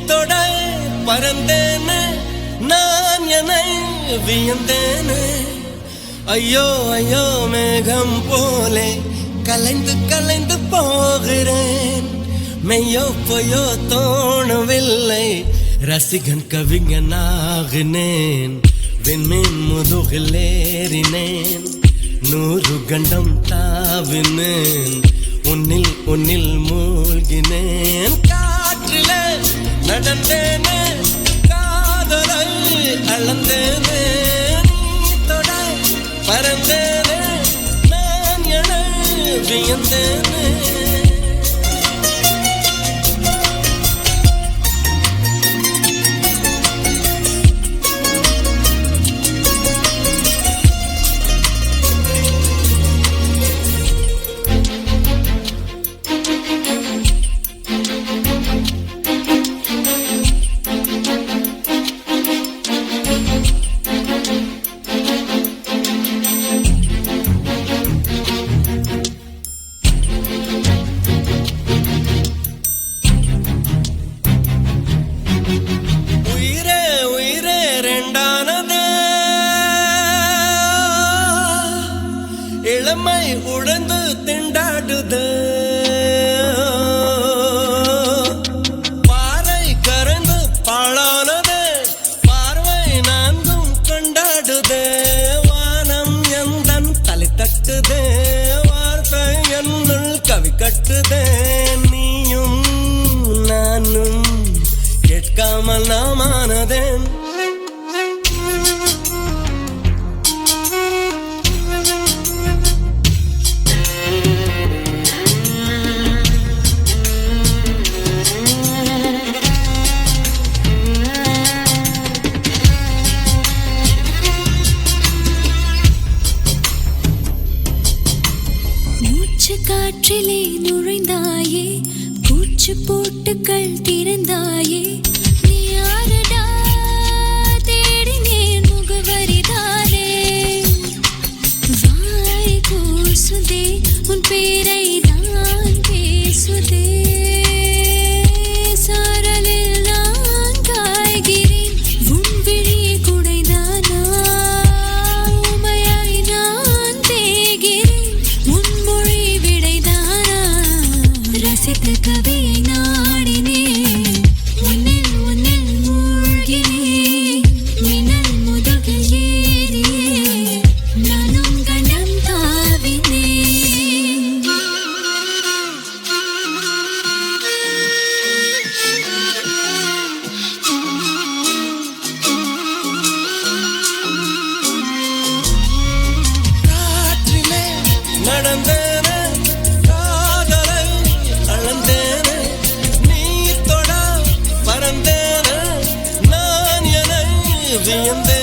தொட பறந்தேனே நான் என்னை வியந்தேனே ஐயோ ஐயோ மேகம் போலே கலைந்து கலைந்து போகிறேன் மெய்யோ பொய்யோ தோணவில்லை ரசிகன் கவிஞனாகினேன் விண்மீன் முதுகில் ஏறினேன் 100 கண்டம் தாவினேன் உன்னில் உன்னில் மூழ்கினேன் காற்றிலே நடந்தேனே காதலை அளந்தேனே நீ தொட பறந்தேனே நான் என வியந்தேனே இளமை உழந்து திண்டாடுது பாறை கரைந்து பாழானது பார்வை நான்கும் கொண்டாடுது வானம் எந்தன் தலை தட்டுது வார்த்தை என்னுள் கவி கட்டுது நீயும் நானும் கேட்காமல் நாமானதேன் காற்றிலே நுழைந்தாயே பூச்சு போட்டுக்கள் திறந்தாயே நீ யாரடா தேடினேன் முகவரிதானே வாய் கூசுதே உன் பேரை தான் பேசுதே சாரலில் நான் காய்கிறேன் உன் விழி குடைதானா உமையாய் நான் தேகிறேன் உன் மொழி ரசித்த கவியை நாடினேன் உன்னில் உன்னில் மூழ்கினேன் மின்னல் முதுகில் ஏறியே நானும் கண்டம் தாவினேன் காற்றிலே நடந்தேனே காதலை அளந்தேனே நீ தொட பறந்தேனே நான் என்னை வியந்தேனே